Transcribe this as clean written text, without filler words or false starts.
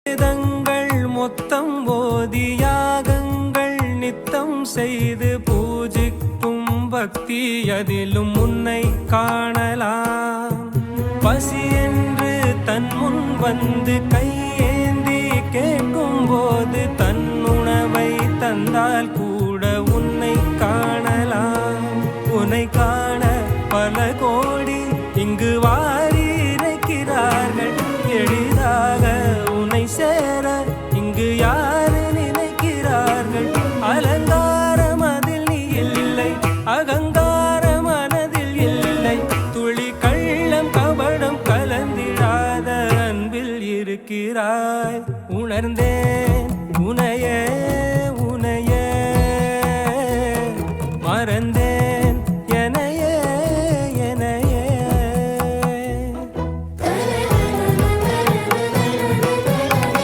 வேதங்கள் மொத்தம் ஓதி யாகங்கள் நித்தம் செய்து பூஜிக்கும் பக்தி அதிலும் உன்னை காணலாம். பசி என்று தன் முன் வந்து கையேந்தி கேட்கும் போது தன் உணவை தந்தால் கூட உன்னை காணலாம். உன்னை காண பல கோடி இங்கு வாரி இறைக்கிறார்கள். எளிதாக உன்னை சேர இங்கு யாரு நினைக்கிறார்கள். அலங்காரம் அதில் நீ இல்லை, அகங்கார மனதில் இல்லை. துளி கள்ளம் கபடம் கலந்திடாத அன்பில் இருக்கிறாய். உணர்ந்தேன் உனையே